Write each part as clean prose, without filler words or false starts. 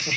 Jingle,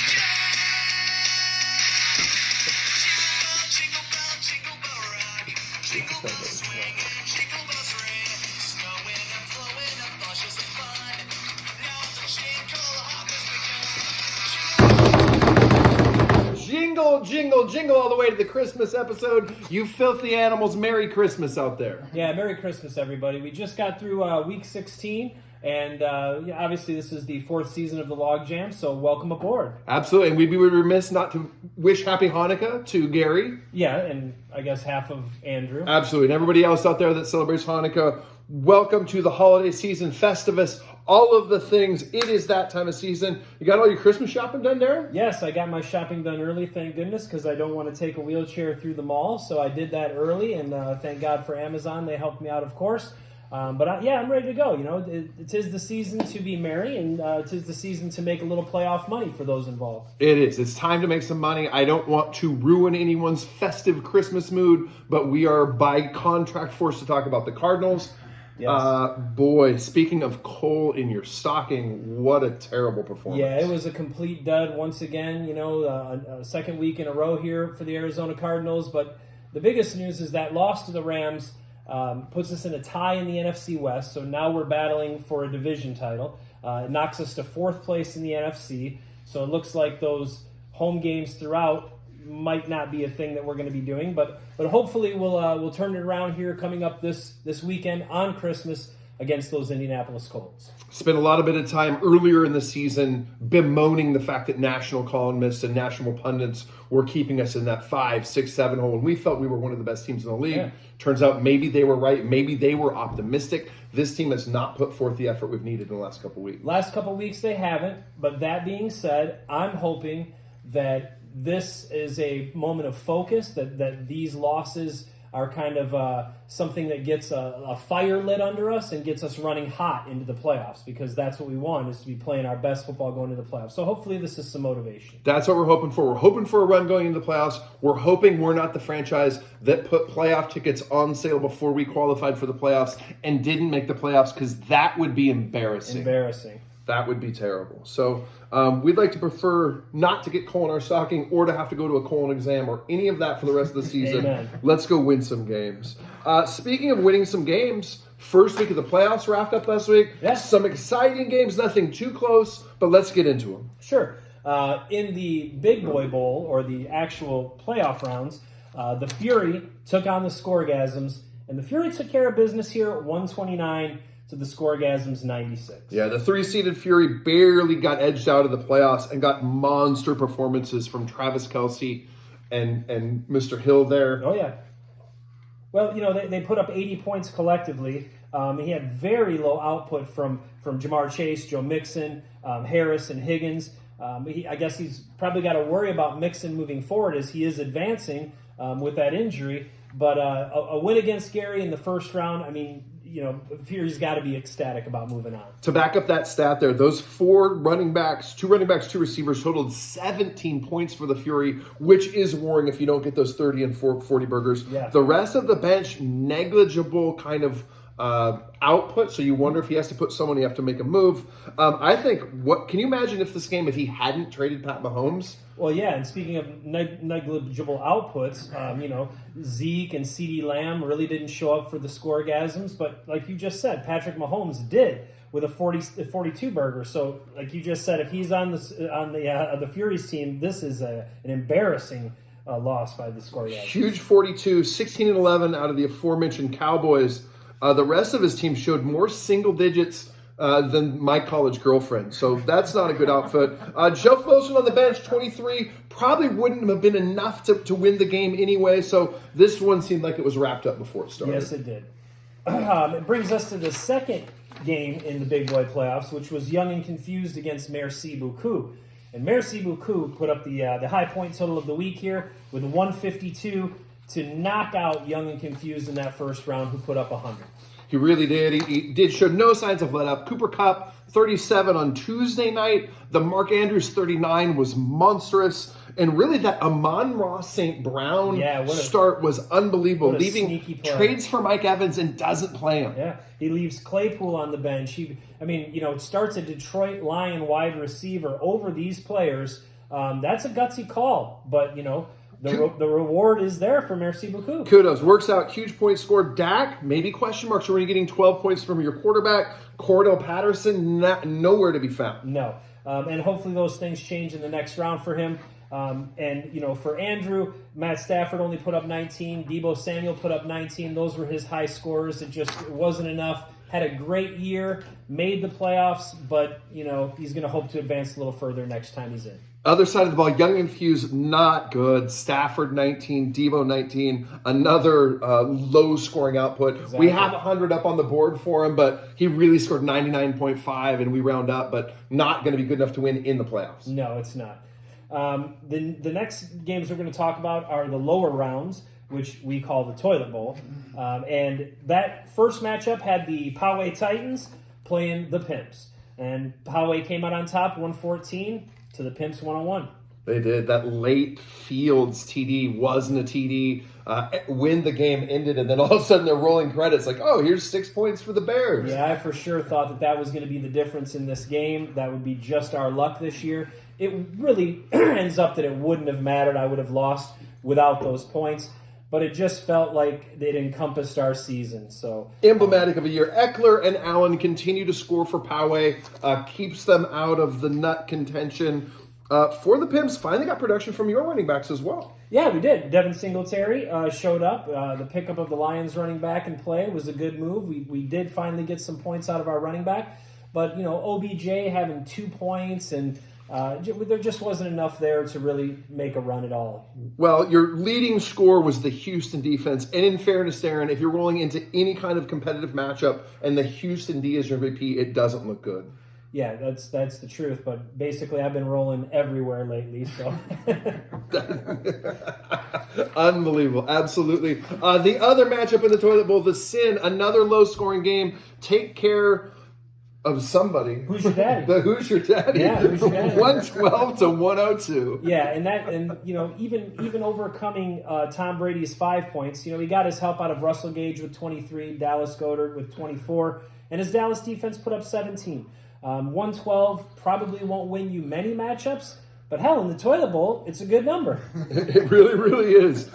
jingle, jingle all the way to the Christmas episode. You filthy animals, Merry Christmas out there. Yeah, Merry Christmas, everybody. We just got through week 16, and obviously this is the fourth season of the LOGJAM, so welcome aboard. Absolutely, and we'd be remiss not to wish Happy Hanukkah to Gary. Yeah, and I guess half of Andrew. Absolutely, and everybody else out there that celebrates Hanukkah, welcome to the holiday season, Festivus, all of the things. It is that time of season. You got all your Christmas shopping done there? Yes, I got my shopping done early, thank goodness, because I don't want to take a wheelchair through the mall, so I did that early, and thank God for Amazon. They helped me out, of course. But I'm ready to go. You know, it is the season to be merry, and it is the season to make a little playoff money for those involved. It is. It's time to make some money. I don't want to ruin anyone's festive Christmas mood, but we are by contract forced to talk about the Cardinals. Yes. Boy, speaking of coal in your stocking, what a terrible performance. Yeah, it was a complete dud once again. You know, a second week in a row here for the Arizona Cardinals. But the biggest news is that loss to the Rams puts us in a tie in the NFC West. So now we're battling for a division title. It knocks us to fourth place in the NFC. So it looks like those home games throughout might not be a thing that we're going to be doing, but hopefully we'll turn it around here coming up this weekend on Christmas against those Indianapolis Colts. Spent a lot of bit of time earlier in the season bemoaning the fact that national columnists and national pundits were keeping us in that 5, 6, 7 hole, and we felt we were one of the best teams in the league. Yeah. Turns out maybe they were right, maybe they were optimistic. This team has not put forth the effort we've needed in the last couple weeks. Last couple weeks they haven't, but that being said, I'm hoping that this is a moment of focus, that these losses are kind of something that gets a fire lit under us and gets us running hot into the playoffs, because that's what we want, is to be playing our best football going into the playoffs. So hopefully this is some motivation. That's what we're hoping for. We're hoping for a run going into the playoffs. We're hoping we're not the franchise that put playoff tickets on sale before we qualified for the playoffs and didn't make the playoffs, because that would be embarrassing. That would be terrible. So we'd like to prefer not to get coal in our stocking or to have to go to a colon exam or any of that for the rest of the season. Amen. Let's go win some games. Speaking of winning some games, first week of the playoffs wrapped up last week. Yes. Some exciting games, nothing too close, but let's get into them. Sure. In the Big Boy Bowl, or the actual playoff rounds, the Fury took on the Scoregasms, and the Fury took care of business here at 129 to the Scoregasms 96. Yeah, the 3-seeded Fury barely got edged out of the playoffs and got monster performances from Travis Kelce and Mr. Hill there. Oh, yeah. Well, you know, they put up 80 points collectively. He had very low output from Jamar Chase, Joe Mixon, Harris, and Higgins. I guess he's probably got to worry about Mixon moving forward as he is advancing with that injury. But a win against Gary in the first round, I mean, you know, Fury's got to be ecstatic about moving on. To back up that stat there, those 4 running backs, 2 running backs, 2 receivers totaled 17 points for the Fury, which is worrying if you don't get those 30 and 40 burgers. Yeah. The rest of the bench, negligible kind of output, so you wonder if he has to put someone, you have to make a move. I think, can you imagine if he hadn't traded Pat Mahomes? Well, yeah, and speaking of negligible outputs, you know, Zeke and CeeDee Lamb really didn't show up for the Scoregasms, but like you just said, Patrick Mahomes did with a 42 burger. So, like you just said, if he's on the Fury's team, this is an embarrassing loss by the Scoregasms. Huge 42, 16-11 out of the aforementioned Cowboys. The rest of his team showed more single digits than my college girlfriend. So that's not a good outfit. Joe Wilson on the bench, 23, probably wouldn't have been enough to win the game anyway. So this one seemed like it was wrapped up before it started. Yes, it did. It brings us to the second game in the Big Boy playoffs, which was Young and Confused against Merci Beaucoup. And Merci Beaucoup put up the high point total of the week here with 152 to knock out Young and Confused in that first round, who put up 100. He really did. He did show no signs of let up. Cooper Kupp, 37 on Tuesday night. The Mark Andrews 39 was monstrous. And really that Amon-Ra St. Brown start was unbelievable. Leaving trades for Mike Evans and doesn't play him. Yeah, he leaves Claypool on the bench. It starts a Detroit Lion wide receiver over these players That's a gutsy call, but the reward is there for merci beaucoup. Kudos. Works out. Huge point score. Dak, maybe question marks. Are you getting 12 points from your quarterback? Cordell Patterson, nowhere to be found. No. And hopefully those things change in the next round for him. And for Andrew, Matt Stafford only put up 19. Deebo Samuel put up 19. Those were his high scores. It wasn't enough. Had a great year, made the playoffs, but, he's going to hope to advance a little further next time he's in. Other side of the ball, Young and Fuse, not good. Stafford, 19. Deebo, 19. Another low-scoring output. Exactly. We have 100 up on the board for him, but he really scored 99.5, and we round up, but not going to be good enough to win in the playoffs. No, it's not. The next games we're going to talk about are the lower rounds, which we call the Toilet Bowl. And that first matchup had the Poway Titans playing the Pimps. And Poway came out on top, 114 to the Pimps 101. They did. That late Fields TD wasn't a TD. When the game ended, and then all of a sudden they're rolling credits like, oh, here's 6 points for the Bears. Yeah, I for sure thought that was going to be the difference in this game. That would be just our luck this year. It really ends up that it wouldn't have mattered. I would have lost without those points. But it just felt like it encompassed our season. So emblematic of a year. Eckler and Allen continue to score for Poway. Keeps them out of the nut contention. For the Pimps, finally got production from your running backs as well. Yeah, we did. Devin Singletary showed up. The pickup of the Lions running back in play was a good move. We did finally get some points out of our running back. But, OBJ having 2 points and there just wasn't enough there to really make a run at all. Well, your leading score was the Houston defense. And in fairness, Aaron, if you're rolling into any kind of competitive matchup and the Houston D is your MVP, it doesn't look good. Yeah, that's the truth. But basically, I've been rolling everywhere lately. So unbelievable. Absolutely. The other matchup in the Toilet Bowl, the Sin, another low-scoring game. Take care of somebody. Who's your daddy? Who's your daddy? Yeah, who's your daddy? 112 to 102. Yeah, and even overcoming Tom Brady's 5 points, he got his help out of Russell Gage with 23, Dallas Goedert with 24, and his Dallas defense put up 17. 112 probably won't win you many matchups, but hell, in the Toilet Bowl, it's a good number. It really, really is.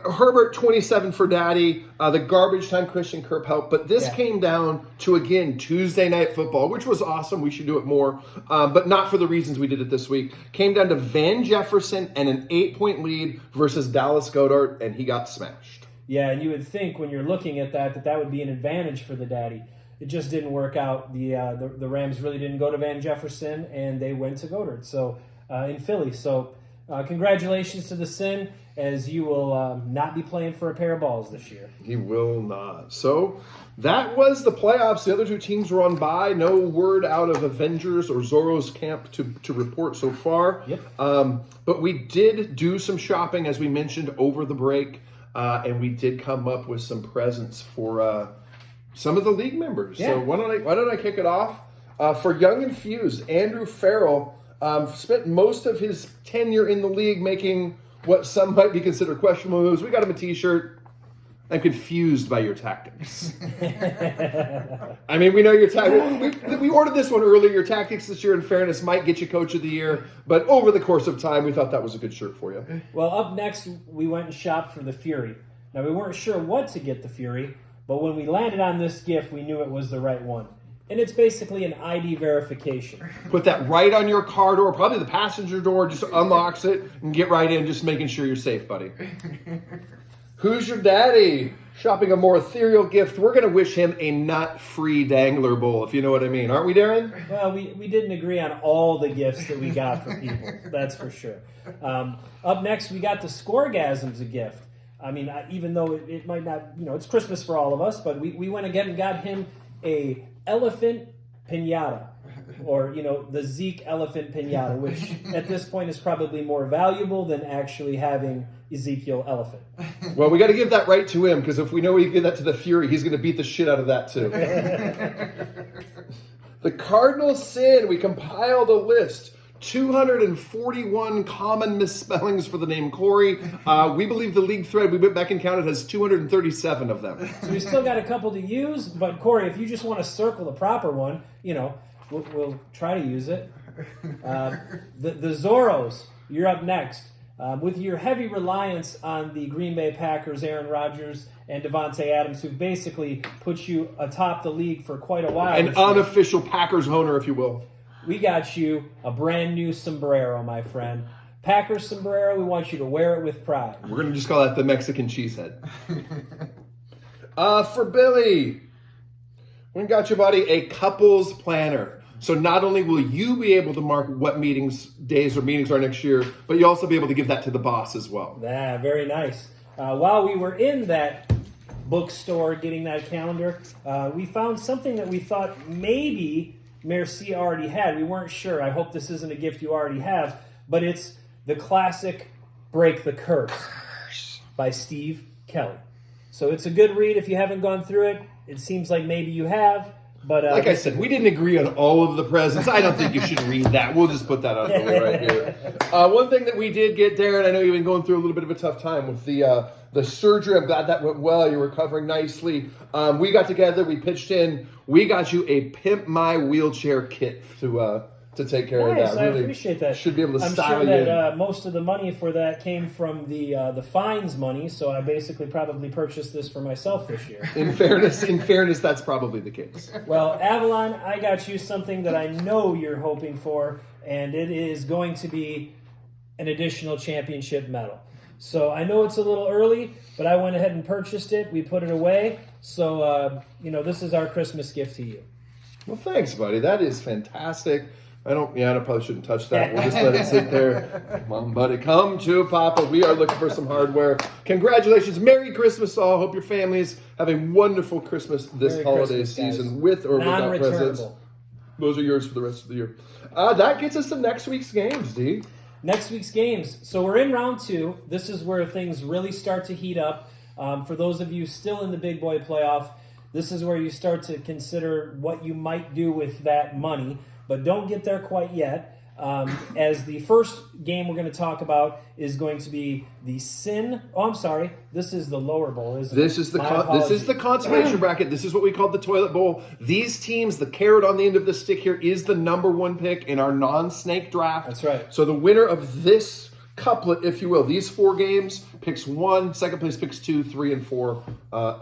Herbert, 27 for Daddy. The garbage time Christian Kirk helped. But this came down to, again, Tuesday Night Football, which was awesome. We should do it more. But not for the reasons we did it this week. Came down to Van Jefferson and an 8-point lead versus Dallas Goedert, and he got smashed. Yeah, and you would think when you're looking at that would be an advantage for the Daddy. It just didn't work out. The Rams really didn't go to Van Jefferson, and they went to Goddard. So in Philly. So congratulations to the Sin, as you will not be playing for a pair of balls this year. He will not. So that was the playoffs. The other two teams were on bye. No word out of Avengers or Zorro's camp to report so far. Yep. But we did do some shopping, as we mentioned, over the break, and we did come up with some presents for some of the league members. Yeah. So why don't I kick it off? For Young and Fuse, Andrew Farrell spent most of his tenure in the league making what some might be considered questionable moves. We got him a t-shirt. I'm confused by your tactics. I mean, we know your tactics. We ordered this one earlier. Your tactics this year, in fairness, might get you Coach of the Year. But over the course of time, we thought that was a good shirt for you. Well, up next, we went and shopped for the Fury. Now, we weren't sure what to get the Fury, but when we landed on this gift, we knew it was the right one. And it's basically an ID verification. Put that right on your car door, probably the passenger door, just unlocks it and get right in, just making sure you're safe, buddy. Who's your daddy? Shopping a more ethereal gift. We're going to wish him a nut-free dangler bowl, if you know what I mean. Aren't we, Darren? Well, we didn't agree on all the gifts that we got for people. That's for sure. Up next, we got the Scoregasms a gift. I mean, even though it might not, it's Christmas for all of us, but we went again and got him a elephant piñata, or the Zeke elephant piñata, which at this point is probably more valuable than actually having Ezekiel elephant. Well, we got to give that right to him, because if we know we give that to the Fury, he's going to beat the shit out of that too. The Cardinal Sin, we compiled a list. 241 common misspellings for the name Corey. We believe the league thread, we went back and counted, has 237 of them. So we still got a couple to use, but Corey, if you just want to circle the proper one, we'll try to use it. The Zorros, you're up next. With your heavy reliance on the Green Bay Packers, Aaron Rodgers and Devontae Adams, who basically put you atop the league for quite a while. An unofficial Packers owner, if you will. We got you a brand new sombrero, my friend. Packers sombrero, we want you to wear it with pride. We're going to just call that the Mexican cheesehead. For Billy, we got you, buddy, a couples planner. So not only will you be able to mark what days or meetings are next year, but you'll also be able to give that to the boss as well. Yeah, very nice. While we were in that bookstore getting that calendar, we found something that we thought maybe Merci already had. We weren't sure. I hope this isn't a gift you already have, but it's the classic Break the Curse by Steve Kelly. So it's a good read if you haven't gone through it. It seems like maybe you have. But like I said, we didn't agree on all of the presents. I don't think you should read that. We'll just put that out there right here. One thing that we did get, Darren, I know you've been going through a little bit of a tough time with the surgery. I'm glad that went well. You're recovering nicely. We got together. We pitched in. We got you a Pimp My Wheelchair kit to take care of that. Really, I appreciate that. Should be able to style I'm you sure that most of the money for that came from the fines money, so I basically probably purchased this for myself this year. In fairness, that's probably the case. Well, Avalon, I got you something that I know you're hoping for, and it is going to be an additional championship medal. So I know it's a little early, but I went ahead and purchased it. We put it away. So, this is our Christmas gift to you. Well, thanks, buddy. That is fantastic. I probably shouldn't touch that. We'll just let it sit there. Come on, buddy. Come to Papa. We are looking for some hardware. Congratulations. Merry Christmas all. Hope your families have a wonderful Christmas this Merry holiday Christmas, season with or without presents. Those are yours for the rest of the year. That gets us to next week's games, D. Next week's games. So we're in round 2. This is where things really start to heat up. For those of you still in the big boy playoff, this is where you start to consider what you might do with that money. But don't get there quite yet, as the first game we're going to talk about is going to be the Sin. Oh, I'm sorry. This is the lower bowl, isn't it? This is the consolation bracket. This is what we call the toilet bowl. These teams, the carrot on the end of the stick here is the number 1 pick in our non-snake draft. That's right. So the winner of this couplet, if you will, these 4 games, picks 1, second place picks 2, 3, and 4,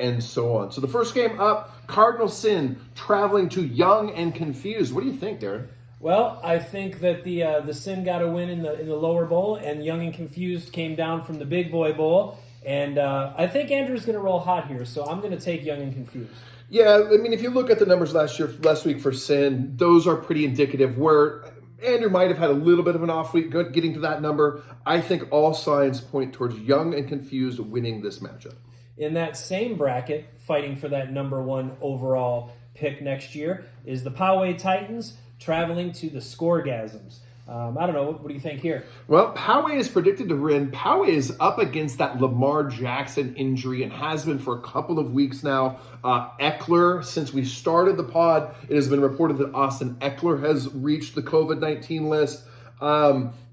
and so on. So the first game up, Cardinal Sin traveling to Young and Confused. What do you think, Darren? Well, I think that the Sin got a win in the lower bowl, and Young and Confused came down from the big boy bowl. And I think Andrew's going to roll hot here, so I'm going to take Young and Confused. Yeah, I mean, if you look at the numbers last week for Sin, those are pretty indicative. Where Andrew might have had a little bit of an off week getting to that number, I think all signs point towards Young and Confused winning this matchup. In that same bracket, fighting for that number 1 overall pick next year, is the Poway Titans traveling to the Scoregasms. I don't know. What do you think here? Well, Poway is predicted to win. Poway is up against that Lamar Jackson injury and has been for a couple of weeks now. Eckler, since we started the pod, it has been reported that Austin Eckler has reached the COVID-19 list.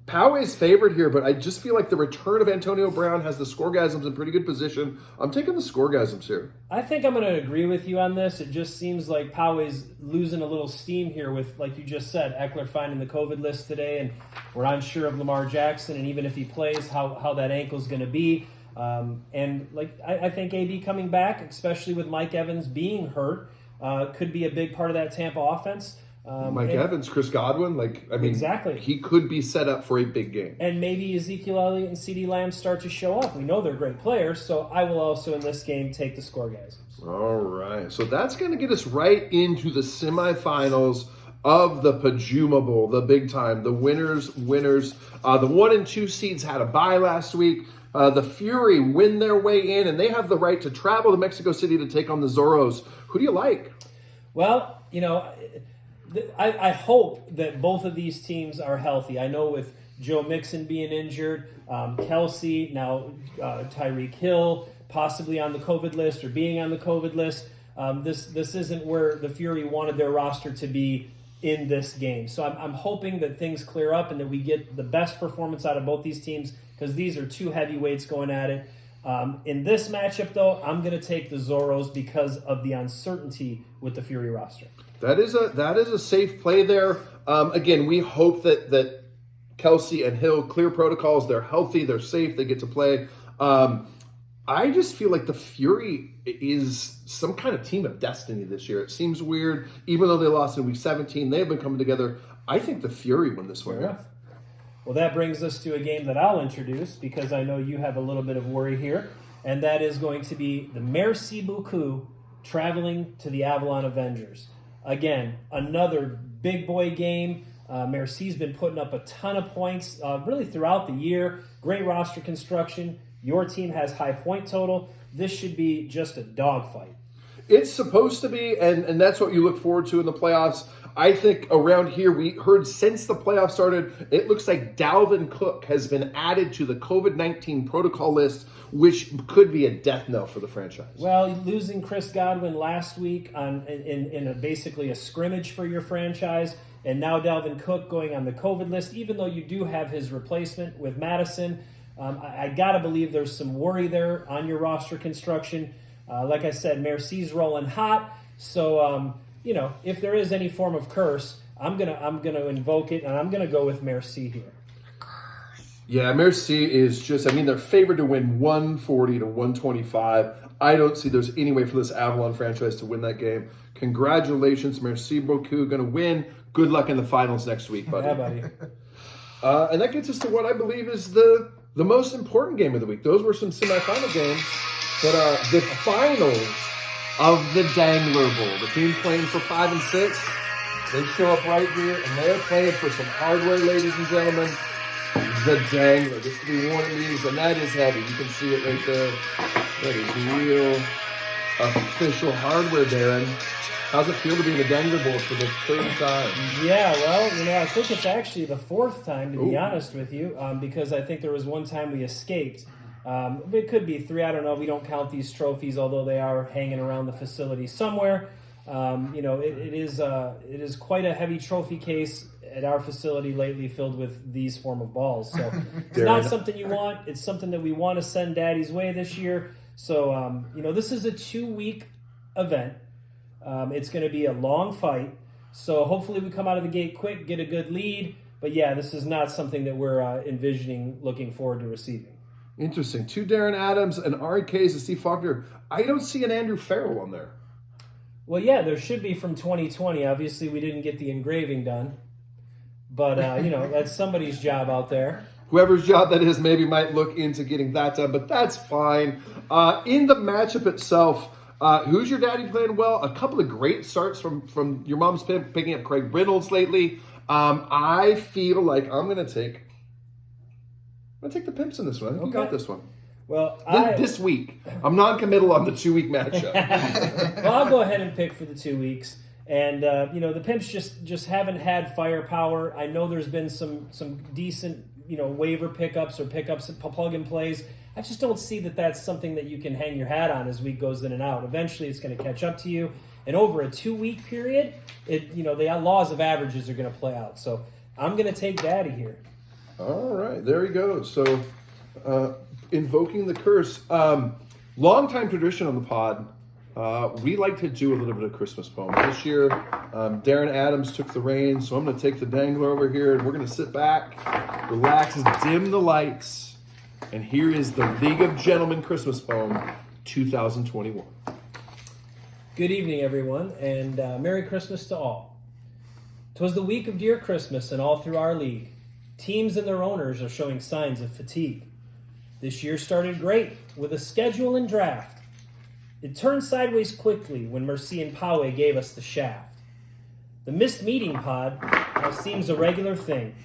Poway is favored here, but I just feel like the return of Antonio Brown has the Scoregasms in pretty good position. I'm taking the Scoregasms here. I think I'm going to agree with you on this. It just seems like Poway's losing a little steam here with, like you just said, Eckler finding the COVID list today, and we're unsure of Lamar Jackson, and even if he plays, how that ankle's going to be. I think AB coming back, especially with Mike Evans being hurt, could be a big part of that Tampa offense. Mike Evans, Chris Godwin, exactly. He could be set up for a big game. And maybe Ezekiel Elliott and CeeDee Lamb start to show up. We know they're great players, so I will also in this game take the Scoregasms. All right, so that's going to get us right into the semifinals of the Pajuma Bowl, the big time, the winners. The 1 and 2 seeds had a bye last week. The Fury win their way in, and they have the right to travel to Mexico City to take on the Zorros. Who do you like? Well, I hope that both of these teams are healthy. I know with Joe Mixon being injured, Kelsey, now Tyreek Hill, possibly on the COVID list or being on the COVID list, this isn't where the Fury wanted their roster to be in this game. So I'm hoping that things clear up and that we get the best performance out of both these teams because these are 2 heavyweights going at it. In this matchup, though, I'm going to take the Zorros because of the uncertainty with the Fury roster. That is a safe play there. Again, we hope that Kelsey and Hill clear protocols. They're healthy. They're safe. They get to play. I just feel like the Fury is some kind of team of destiny this year. It seems weird. Even though they lost in week 17, they've been coming together. I think the Fury win this one. Yeah. Well, that brings us to a game that I'll introduce because I know you have a little bit of worry here, and that is going to be the Merci Beaucoup traveling to the Avalon Avengers. Again, another big boy game. Mercy's been putting up a ton of points really throughout the year. Great roster construction. Your team has high point total. This should be just a dogfight. It's supposed to be, and that's what you look forward to in the playoffs. I think around here, we heard since the playoffs started, it looks like Dalvin Cook has been added to the COVID-19 protocol list, which could be a death knell for the franchise. Well, losing Chris Godwin last week in basically a scrimmage for your franchise, and now Dalvin Cook going on the COVID list, even though you do have his replacement with Madison, I got to believe there's some worry there on your roster construction. Like I said, Mercy's rolling hot, so if there is any form of curse, I'm gonna invoke it, and I'm gonna go with Merci here. Yeah, Merci is just, they're favored to win 140 to 125. I don't see there's any way for this Avalon franchise to win that game. Congratulations, Merci beaucoup, gonna win. Good luck in the finals next week, buddy. Yeah, buddy. And that gets us to what I believe is the most important game of the week. Those were some semifinal games, but the finals of the Dangler Bowl. The team's playing for 5 and 6. They show up right here, and they're playing for some hardware, ladies and gentlemen. The Dangler. Just to be warned, and that is heavy. You can see it right there. That is real official hardware, Darren. How's it feel to be in the Dangler Bowl for the 3rd time? Yeah, well, I think it's actually the 4th time, to be honest with you, because I think there was one time we escaped. It could be 3. I don't know. We don't count these trophies, although they are hanging around the facility somewhere. It is quite a heavy trophy case at our facility lately, filled with these form of balls. So it's not something you want. It's something that we want to send Daddy's way this year. So this is a 2-week event. It's going to be a long fight. So hopefully we come out of the gate quick, get a good lead. But yeah, this is not something that we're envisioning, looking forward to receiving. Interesting. 2 Darren Adams, and Ari Kays, and Steve Faulkner. I don't see an Andrew Farrell on there. Well, yeah, there should be from 2020. Obviously, we didn't get the engraving done. But, that's somebody's job out there. Whoever's job that is maybe might look into getting that done, but that's fine. In the matchup itself, who's your daddy playing well? A couple of great starts from your mom's picking up Craig Reynolds lately. I feel like I'm going to take the Pimps in this one. I think you got this one. Well, this week. I'm non-committal on the 2-week matchup. Well, I'll go ahead and pick for the 2 weeks. And, the Pimps just haven't had firepower. I know there's been some decent, waiver pickups or pickups, plug-and plays. I just don't see that that's something that you can hang your hat on as week goes in and out. Eventually, it's going to catch up to you. And over a 2-week period, the laws of averages are going to play out. So I'm going to take Daddy here. All right, there he goes. So, invoking the curse. Long-time tradition on the pod. We like to do a little bit of Christmas poems. This year, Darren Adams took the reins, so I'm going to take the Dangler over here, and we're going to sit back, relax, dim the lights, and here is the League of Gentlemen Christmas poem 2021. Good evening, everyone, and Merry Christmas to all. 'Twas the week of dear Christmas, and all through our league, teams and their owners are showing signs of fatigue. This year started great with a schedule and draft. It turned sideways quickly when Merci and Poway gave us the shaft. The missed meeting pod now seems a regular thing,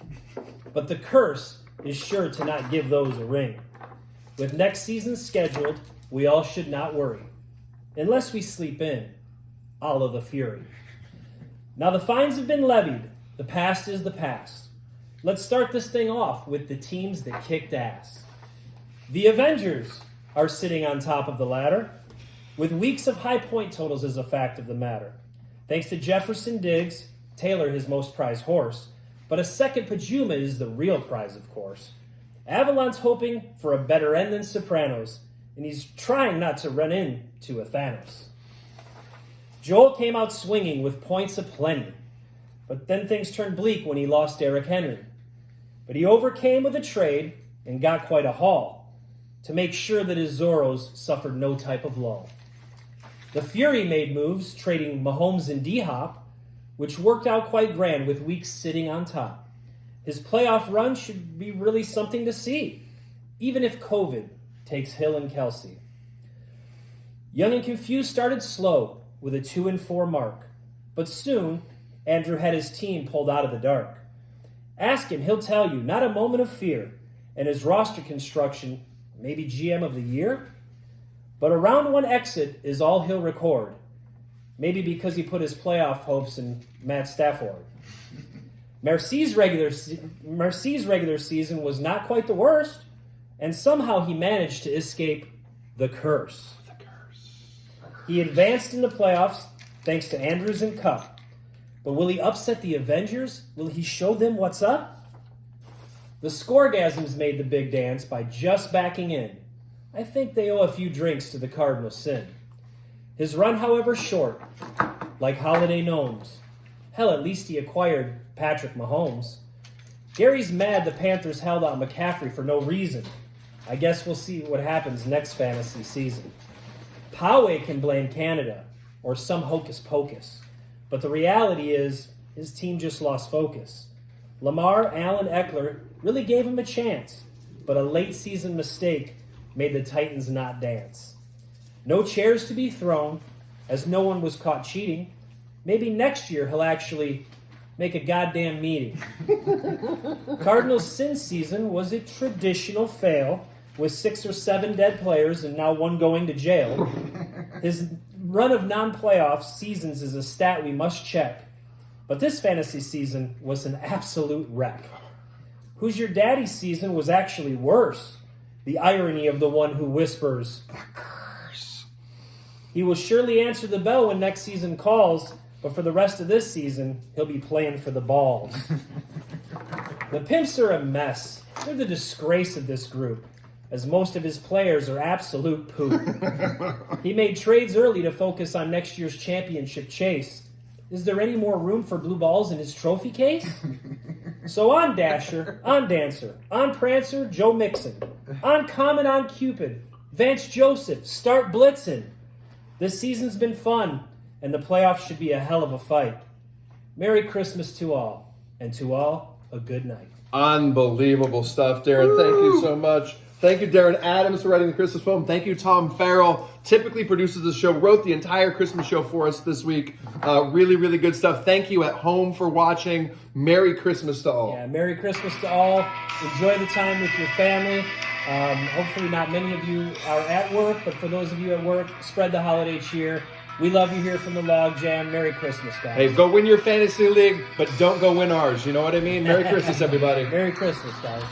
but the curse is sure to not give those a ring. With next season scheduled, we all should not worry, unless we sleep in, a la the Fury. Now the fines have been levied, the past is the past. Let's start this thing off with the teams that kicked ass. The Avengers are sitting on top of the ladder, with weeks of high point totals as a fact of the matter. Thanks to Jefferson Diggs, Taylor his most prized horse, but a second Pajuma is the real prize, of course. Avalon's hoping for a better end than Sopranos, and he's trying not to run into a Thanos. Joel came out swinging with points aplenty, but then things turned bleak when he lost Derrick Henry. But he overcame with a trade and got quite a haul to make sure that his Zorros suffered no type of lull. The Fury made moves, trading Mahomes and D-Hop, which worked out quite grand with Weeks sitting on top. His playoff run should be really something to see, even if COVID takes Hill and Kelsey. Young and Confused started slow with a 2-4 mark, but soon Andrew had his team pulled out of the dark. Ask him, he'll tell you, not a moment of fear, and his roster construction, maybe GM of the year? But a round one exit is all he'll record, maybe because he put his playoff hopes in Matt Stafford. Mercy's regular season was not quite the worst, and somehow he managed to escape the curse. He advanced in the playoffs thanks to Andrews and Cup. But will he upset the Avengers? Will he show them what's up? The Scoregasms made the big dance by just backing in. I think they owe a few drinks to the Cardinal sin. His run, however, short, like holiday gnomes. Hell, at least he acquired Patrick Mahomes. Gary's mad the Panthers held out McCaffrey for no reason. I guess we'll see what happens next fantasy season. Poway can blame Canada or some hocus pocus, but the reality is his team just lost focus. Lamar, Allen, Eckler really gave him a chance, but a late season mistake made the Titans not dance. No chairs to be thrown, as no one was caught cheating. Maybe next year he'll actually make a goddamn meeting. Cardinals' sin season was a traditional fail, with 6 or 7 dead players and now 1 going to jail. His run of non-playoff seasons is a stat we must check. But this fantasy season was an absolute wreck. Who's Your Daddy season was actually worse. The irony of the one who whispers, "The curse." He will surely answer the bell when next season calls, but for the rest of this season, he'll be playing for the balls. The Pimps are a mess. They're the disgrace of this group, as most of his players are absolute poop. He made trades early to focus on next year's championship chase. Is there any more room for blue balls in his trophy case? So on Dasher, on Dancer, on Prancer, Joe Mixon, on Comet, on Cupid, Vance Joseph, start blitzing. This season's been fun, and the playoffs should be a hell of a fight. Merry Christmas to all, and to all, a good night. Unbelievable stuff, Darren. Thank you so much. Thank you, Darren Adams, for writing the Christmas poem. Thank you, Tom Farrell, typically produces the show, wrote the entire Christmas show for us this week. Really, really good stuff. Thank you at home for watching. Merry Christmas to all. Yeah, Merry Christmas to all. Enjoy the time with your family. Hopefully not many of you are at work, but for those of you at work, spread the holiday cheer. We love you here from the LOGJAM. Merry Christmas, guys. Hey, go win your fantasy league, but don't go win ours. You know what I mean? Merry Christmas, everybody. Merry Christmas, guys.